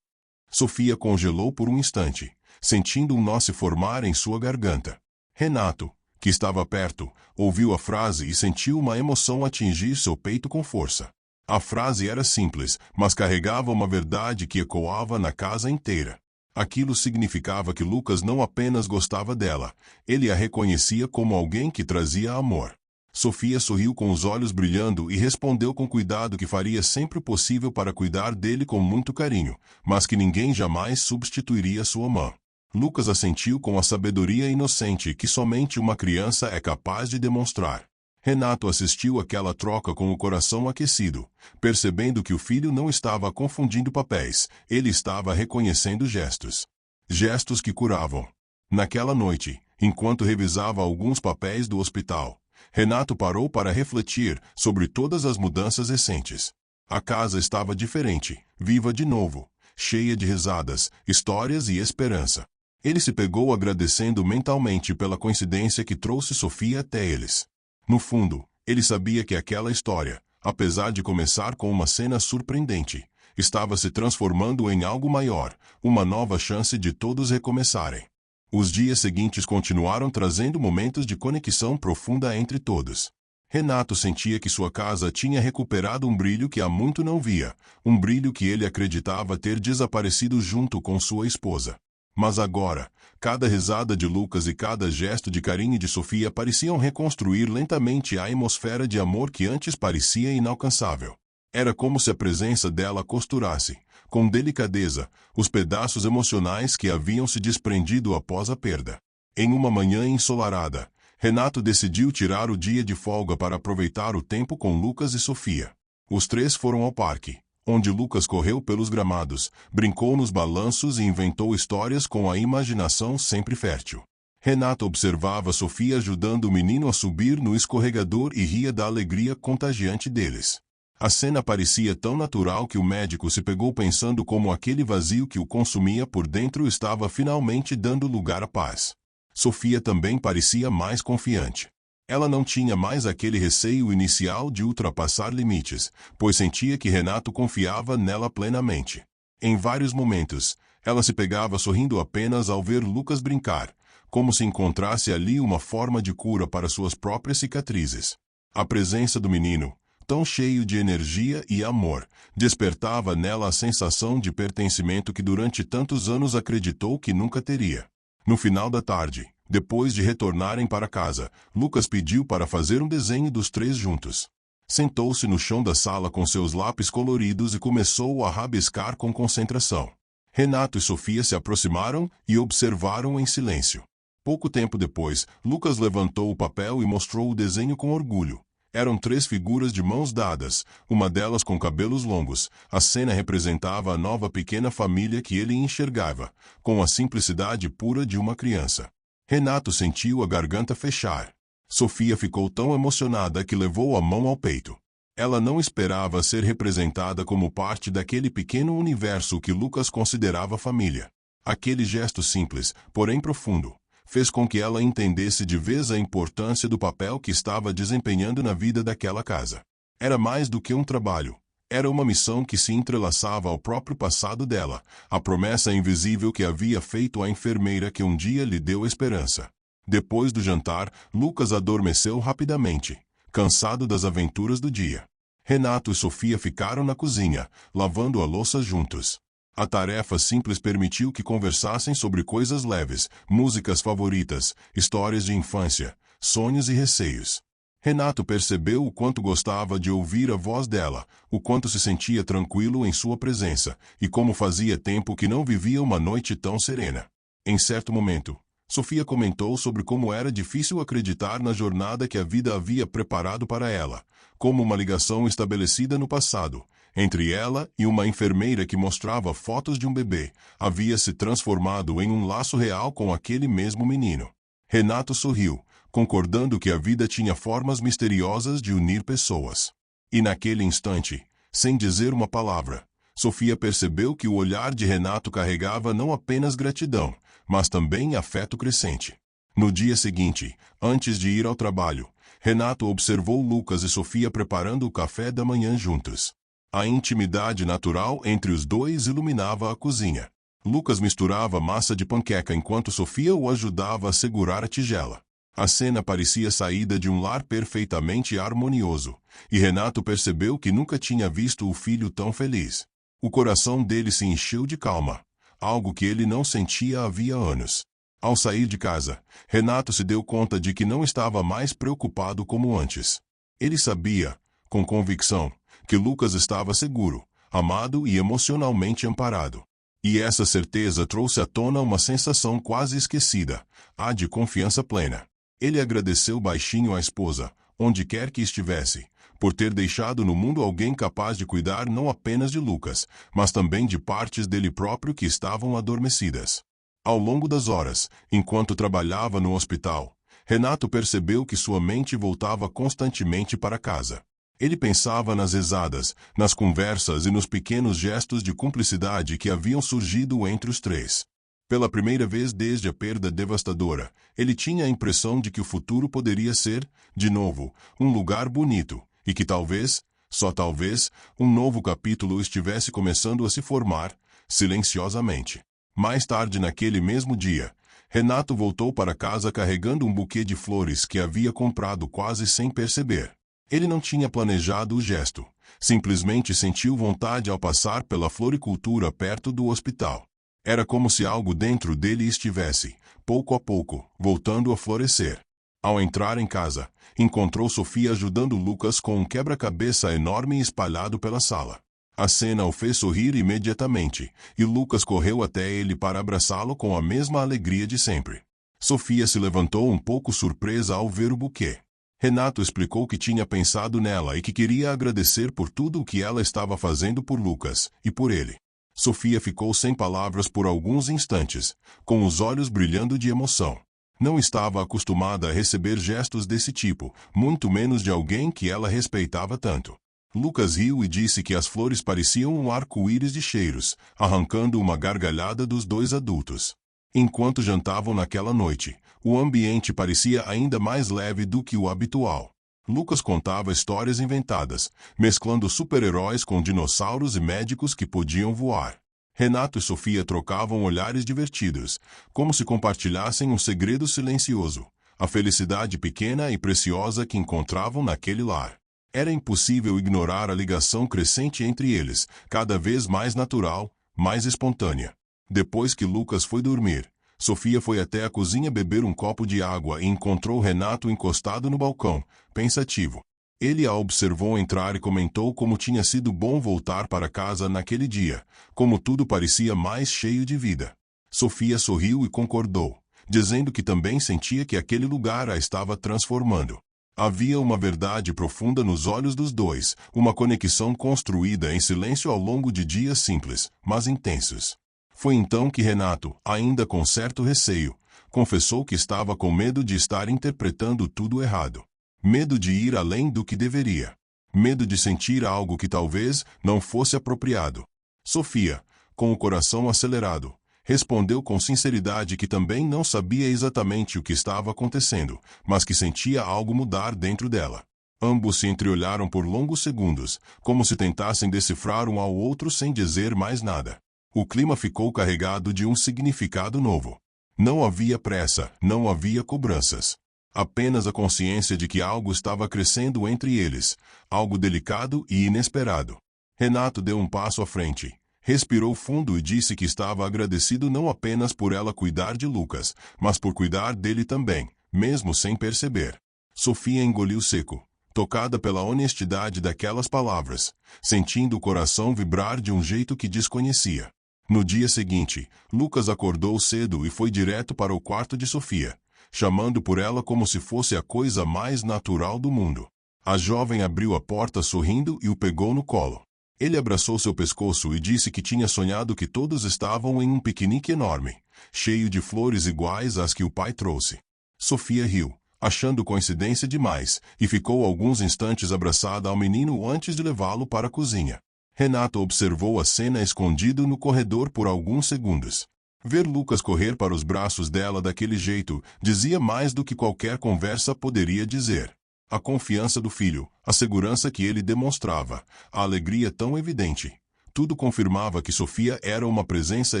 Sofia congelou por um instante, sentindo um nó se formar em sua garganta. Renato, que estava perto, ouviu a frase e sentiu uma emoção atingir seu peito com força. A frase era simples, mas carregava uma verdade que ecoava na casa inteira. Aquilo significava que Lucas não apenas gostava dela, ele a reconhecia como alguém que trazia amor. Sofia sorriu com os olhos brilhando e respondeu com cuidado que faria sempre o possível para cuidar dele com muito carinho, mas que ninguém jamais substituiria sua mãe. Lucas assentiu com a sabedoria inocente que somente uma criança é capaz de demonstrar. Renato assistiu àquela troca com o coração aquecido, percebendo que o filho não estava confundindo papéis, ele estava reconhecendo gestos. Gestos que curavam. Naquela noite, enquanto revisava alguns papéis do hospital, Renato parou para refletir sobre todas as mudanças recentes. A casa estava diferente, viva de novo, cheia de risadas, histórias e esperança. Ele se pegou agradecendo mentalmente pela coincidência que trouxe Sofia até eles. No fundo, ele sabia que aquela história, apesar de começar com uma cena surpreendente, estava se transformando em algo maior, uma nova chance de todos recomeçarem. Os dias seguintes continuaram trazendo momentos de conexão profunda entre todos. Renato sentia que sua casa tinha recuperado um brilho que há muito não via, um brilho que ele acreditava ter desaparecido junto com sua esposa. Mas agora, cada risada de Lucas e cada gesto de carinho de Sofia pareciam reconstruir lentamente a atmosfera de amor que antes parecia inalcançável. Era como se a presença dela costurasse, com delicadeza, os pedaços emocionais que haviam se desprendido após a perda. Em uma manhã ensolarada, Renato decidiu tirar o dia de folga para aproveitar o tempo com Lucas e Sofia. Os três foram ao parque, onde Lucas correu pelos gramados, brincou nos balanços e inventou histórias com a imaginação sempre fértil. Renato observava Sofia ajudando o menino a subir no escorregador e ria da alegria contagiante deles. A cena parecia tão natural que o médico se pegou pensando como aquele vazio que o consumia por dentro estava finalmente dando lugar à paz. Sofia também parecia mais confiante. Ela não tinha mais aquele receio inicial de ultrapassar limites, pois sentia que Renato confiava nela plenamente. Em vários momentos, ela se pegava sorrindo apenas ao ver Lucas brincar, como se encontrasse ali uma forma de cura para suas próprias cicatrizes. A presença do menino, tão cheio de energia e amor, despertava nela a sensação de pertencimento que durante tantos anos acreditou que nunca teria. No final da tarde, depois de retornarem para casa, Lucas pediu para fazer um desenho dos três juntos. Sentou-se no chão da sala com seus lápis coloridos e começou a rabiscar com concentração. Renato e Sofia se aproximaram e observaram em silêncio. Pouco tempo depois, Lucas levantou o papel e mostrou o desenho com orgulho. Eram três figuras de mãos dadas, uma delas com cabelos longos. A cena representava a nova pequena família que ele enxergava, com a simplicidade pura de uma criança. Renato sentiu a garganta fechar. Sofia ficou tão emocionada que levou a mão ao peito. Ela não esperava ser representada como parte daquele pequeno universo que Lucas considerava família. Aquele gesto simples, porém profundo, fez com que ela entendesse de vez a importância do papel que estava desempenhando na vida daquela casa. Era mais do que um trabalho. Era uma missão que se entrelaçava ao próprio passado dela, a promessa invisível que havia feito a enfermeira que um dia lhe deu esperança. Depois do jantar, Lucas adormeceu rapidamente, cansado das aventuras do dia. Renato e Sofia ficaram na cozinha, lavando a louça juntos. A tarefa simples permitiu que conversassem sobre coisas leves, músicas favoritas, histórias de infância, sonhos e receios. Renato percebeu o quanto gostava de ouvir a voz dela, o quanto se sentia tranquilo em sua presença, e como fazia tempo que não vivia uma noite tão serena. Em certo momento, Sofia comentou sobre como era difícil acreditar na jornada que a vida havia preparado para ela, como uma ligação estabelecida no passado, entre ela e uma enfermeira que mostrava fotos de um bebê, havia se transformado em um laço real com aquele mesmo menino. Renato sorriu, concordando que a vida tinha formas misteriosas de unir pessoas. E naquele instante, sem dizer uma palavra, Sofia percebeu que o olhar de Renato carregava não apenas gratidão, mas também afeto crescente. No dia seguinte, antes de ir ao trabalho, Renato observou Lucas e Sofia preparando o café da manhã juntos. A intimidade natural entre os dois iluminava a cozinha. Lucas misturava massa de panqueca enquanto Sofia o ajudava a segurar a tigela. A cena parecia saída de um lar perfeitamente harmonioso, e Renato percebeu que nunca tinha visto o filho tão feliz. O coração dele se encheu de calma, algo que ele não sentia havia anos. Ao sair de casa, Renato se deu conta de que não estava mais preocupado como antes. Ele sabia, com convicção, que Lucas estava seguro, amado e emocionalmente amparado. E essa certeza trouxe à tona uma sensação quase esquecida, a de confiança plena. Ele agradeceu baixinho à esposa, onde quer que estivesse, por ter deixado no mundo alguém capaz de cuidar não apenas de Lucas, mas também de partes dele próprio que estavam adormecidas. Ao longo das horas, enquanto trabalhava no hospital, Renato percebeu que sua mente voltava constantemente para casa. Ele pensava nas risadas, nas conversas e nos pequenos gestos de cumplicidade que haviam surgido entre os três. Pela primeira vez desde a perda devastadora, ele tinha a impressão de que o futuro poderia ser, de novo, um lugar bonito, e que talvez, só talvez, um novo capítulo estivesse começando a se formar, silenciosamente. Mais tarde naquele mesmo dia, Renato voltou para casa carregando um buquê de flores que havia comprado quase sem perceber. Ele não tinha planejado o gesto, simplesmente sentiu vontade ao passar pela floricultura perto do hospital. Era como se algo dentro dele estivesse, pouco a pouco, voltando a florescer. Ao entrar em casa, encontrou Sofia ajudando Lucas com um quebra-cabeça enorme espalhado pela sala. A cena o fez sorrir imediatamente, e Lucas correu até ele para abraçá-lo com a mesma alegria de sempre. Sofia se levantou um pouco surpresa ao ver o buquê. Renato explicou que tinha pensado nela e que queria agradecer por tudo o que ela estava fazendo por Lucas e por ele. Sofia ficou sem palavras por alguns instantes, com os olhos brilhando de emoção. Não estava acostumada a receber gestos desse tipo, muito menos de alguém que ela respeitava tanto. Lucas riu e disse que as flores pareciam um arco-íris de cheiros, arrancando uma gargalhada dos dois adultos. Enquanto jantavam naquela noite, o ambiente parecia ainda mais leve do que o habitual. Lucas contava histórias inventadas, mesclando super-heróis com dinossauros e médicos que podiam voar. Renato e Sofia trocavam olhares divertidos, como se compartilhassem um segredo silencioso, a felicidade pequena e preciosa que encontravam naquele lar. Era impossível ignorar a ligação crescente entre eles, cada vez mais natural, mais espontânea. Depois que Lucas foi dormir, Sofia foi até a cozinha beber um copo de água e encontrou Renato encostado no balcão, pensativo. Ele a observou entrar e comentou como tinha sido bom voltar para casa naquele dia, como tudo parecia mais cheio de vida. Sofia sorriu e concordou, dizendo que também sentia que aquele lugar a estava transformando. Havia uma verdade profunda nos olhos dos dois, uma conexão construída em silêncio ao longo de dias simples, mas intensos. Foi então que Renato, ainda com certo receio, confessou que estava com medo de estar interpretando tudo errado. Medo de ir além do que deveria. Medo de sentir algo que talvez não fosse apropriado. Sofia, com o coração acelerado, respondeu com sinceridade que também não sabia exatamente o que estava acontecendo, mas que sentia algo mudar dentro dela. Ambos se entreolharam por longos segundos, como se tentassem decifrar um ao outro sem dizer mais nada. O clima ficou carregado de um significado novo. Não havia pressa, não havia cobranças. Apenas a consciência de que algo estava crescendo entre eles, algo delicado e inesperado. Renato deu um passo à frente, respirou fundo e disse que estava agradecido não apenas por ela cuidar de Lucas, mas por cuidar dele também, mesmo sem perceber. Sofia engoliu seco, tocada pela honestidade daquelas palavras, sentindo o coração vibrar de um jeito que desconhecia. No dia seguinte, Lucas acordou cedo e foi direto para o quarto de Sofia, chamando por ela como se fosse a coisa mais natural do mundo. A jovem abriu a porta sorrindo e o pegou no colo. Ele abraçou seu pescoço e disse que tinha sonhado que todos estavam em um piquenique enorme, cheio de flores iguais às que o pai trouxe. Sofia riu, achando coincidência demais, e ficou alguns instantes abraçada ao menino antes de levá-lo para a cozinha. Renato observou a cena escondido no corredor por alguns segundos. Ver Lucas correr para os braços dela daquele jeito dizia mais do que qualquer conversa poderia dizer. A confiança do filho, a segurança que ele demonstrava, a alegria tão evidente. Tudo confirmava que Sofia era uma presença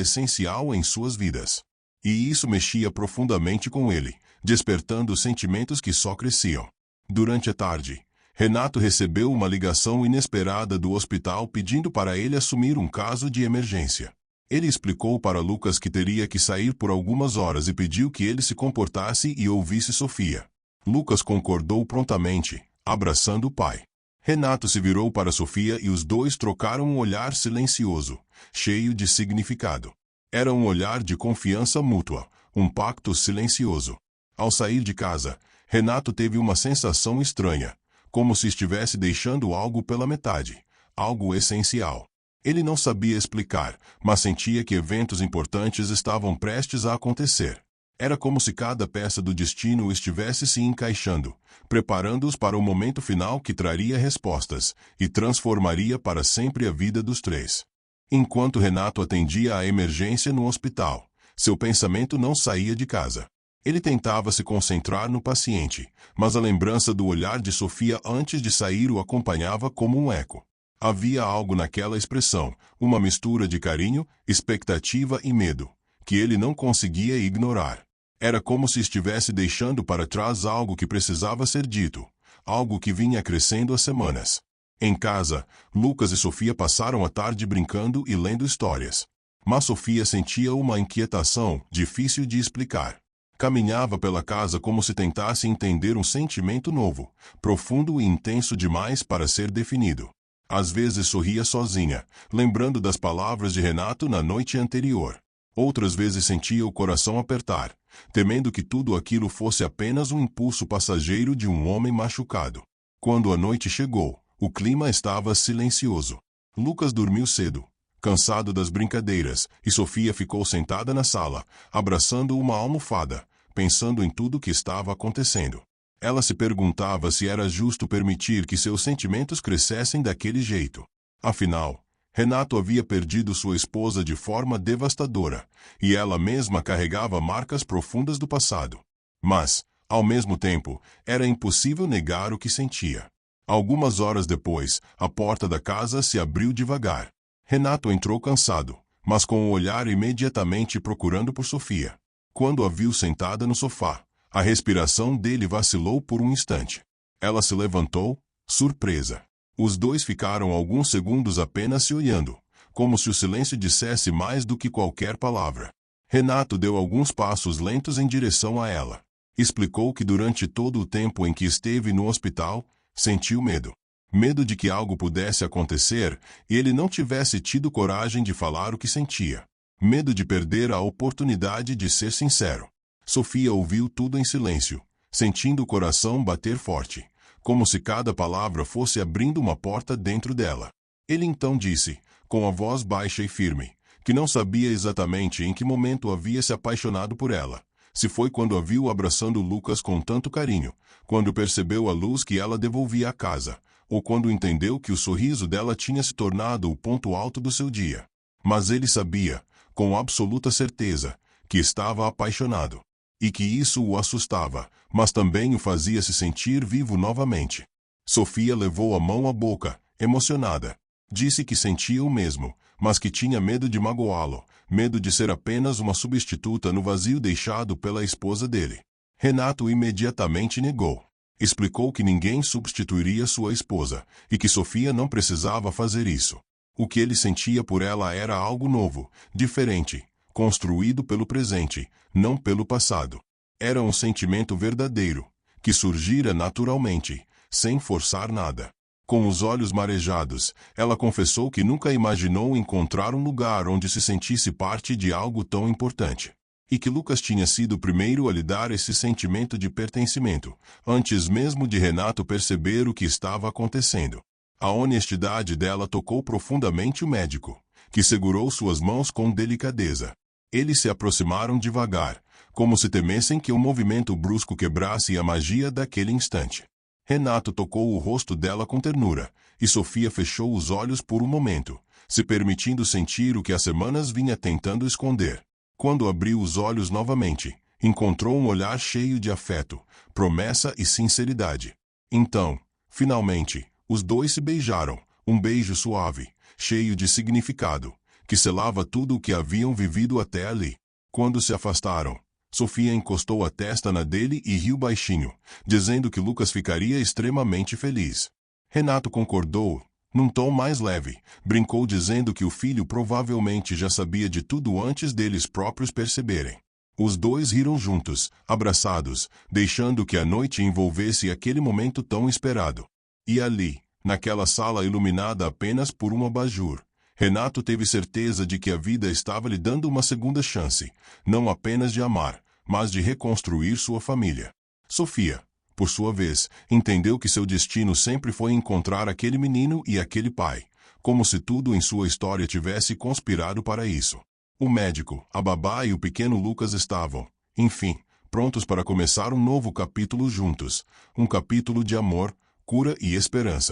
essencial em suas vidas. E isso mexia profundamente com ele, despertando sentimentos que só cresciam. Durante a tarde, Renato recebeu uma ligação inesperada do hospital pedindo para ele assumir um caso de emergência. Ele explicou para Lucas que teria que sair por algumas horas e pediu que ele se comportasse e ouvisse Sofia. Lucas concordou prontamente, abraçando o pai. Renato se virou para Sofia e os dois trocaram um olhar silencioso, cheio de significado. Era um olhar de confiança mútua, um pacto silencioso. Ao sair de casa, Renato teve uma sensação estranha, como se estivesse deixando algo pela metade, algo essencial. Ele não sabia explicar, mas sentia que eventos importantes estavam prestes a acontecer. Era como se cada peça do destino estivesse se encaixando, preparando-os para o momento final que traria respostas e transformaria para sempre a vida dos três. Enquanto Renato atendia à emergência no hospital, seu pensamento não saía de casa. Ele tentava se concentrar no paciente, mas a lembrança do olhar de Sofia antes de sair o acompanhava como um eco. Havia algo naquela expressão, uma mistura de carinho, expectativa e medo, que ele não conseguia ignorar. Era como se estivesse deixando para trás algo que precisava ser dito, algo que vinha crescendo há semanas. Em casa, Lucas e Sofia passaram a tarde brincando e lendo histórias. Mas Sofia sentia uma inquietação difícil de explicar. Caminhava pela casa como se tentasse entender um sentimento novo, profundo e intenso demais para ser definido. Às vezes sorria sozinha, lembrando das palavras de Renato na noite anterior. Outras vezes sentia o coração apertar, temendo que tudo aquilo fosse apenas um impulso passageiro de um homem machucado. Quando a noite chegou, o clima estava silencioso. Lucas dormiu cedo, cansado das brincadeiras, e Sofia ficou sentada na sala, abraçando uma almofada, pensando em tudo o que estava acontecendo. Ela se perguntava se era justo permitir que seus sentimentos crescessem daquele jeito. Afinal, Renato havia perdido sua esposa de forma devastadora, e ela mesma carregava marcas profundas do passado. Mas, ao mesmo tempo, era impossível negar o que sentia. Algumas horas depois, a porta da casa se abriu devagar. Renato entrou cansado, mas com o olhar imediatamente procurando por Sofia. Quando a viu sentada no sofá, a respiração dele vacilou por um instante. Ela se levantou, surpresa. Os dois ficaram alguns segundos apenas se olhando, como se o silêncio dissesse mais do que qualquer palavra. Renato deu alguns passos lentos em direção a ela. Explicou que durante todo o tempo em que esteve no hospital, sentiu medo. Medo de que algo pudesse acontecer e ele não tivesse tido coragem de falar o que sentia. Medo de perder a oportunidade de ser sincero. Sofia ouviu tudo em silêncio, sentindo o coração bater forte, como se cada palavra fosse abrindo uma porta dentro dela. Ele então disse, com a voz baixa e firme, que não sabia exatamente em que momento havia se apaixonado por ela. Se foi quando a viu abraçando Lucas com tanto carinho, quando percebeu a luz que ela devolvia à casa, ou quando entendeu que o sorriso dela tinha se tornado o ponto alto do seu dia. Mas ele sabia, com absoluta certeza, que estava apaixonado. E que isso o assustava, mas também o fazia se sentir vivo novamente. Sofia levou a mão à boca, emocionada. Disse que sentia o mesmo, mas que tinha medo de magoá-lo, medo de ser apenas uma substituta no vazio deixado pela esposa dele. Renato imediatamente negou. Explicou que ninguém substituiria sua esposa, e que Sofia não precisava fazer isso. O que ele sentia por ela era algo novo, diferente, construído pelo presente, não pelo passado. Era um sentimento verdadeiro, que surgira naturalmente, sem forçar nada. Com os olhos marejados, ela confessou que nunca imaginou encontrar um lugar onde se sentisse parte de algo tão importante. E que Lucas tinha sido o primeiro a lhe dar esse sentimento de pertencimento, antes mesmo de Renato perceber o que estava acontecendo. A honestidade dela tocou profundamente o médico, que segurou suas mãos com delicadeza. Eles se aproximaram devagar, como se temessem que um movimento brusco quebrasse a magia daquele instante. Renato tocou o rosto dela com ternura, e Sofia fechou os olhos por um momento, se permitindo sentir o que há semanas vinha tentando esconder. Quando abriu os olhos novamente, encontrou um olhar cheio de afeto, promessa e sinceridade. Então, finalmente, os dois se beijaram, um beijo suave, cheio de significado, que selava tudo o que haviam vivido até ali. Quando se afastaram, Sofia encostou a testa na dele e riu baixinho, dizendo que Lucas ficaria extremamente feliz. Renato concordou, num tom mais leve, brincou dizendo que o filho provavelmente já sabia de tudo antes deles próprios perceberem. Os dois riram juntos, abraçados, deixando que a noite envolvesse aquele momento tão esperado. E ali, naquela sala iluminada apenas por um abajur, Renato teve certeza de que a vida estava lhe dando uma segunda chance, não apenas de amar, mas de reconstruir sua família. Sofia, por sua vez, entendeu que seu destino sempre foi encontrar aquele menino e aquele pai, como se tudo em sua história tivesse conspirado para isso. O médico, a babá e o pequeno Lucas estavam, enfim, prontos para começar um novo capítulo juntos, um capítulo de amor, cura e esperança.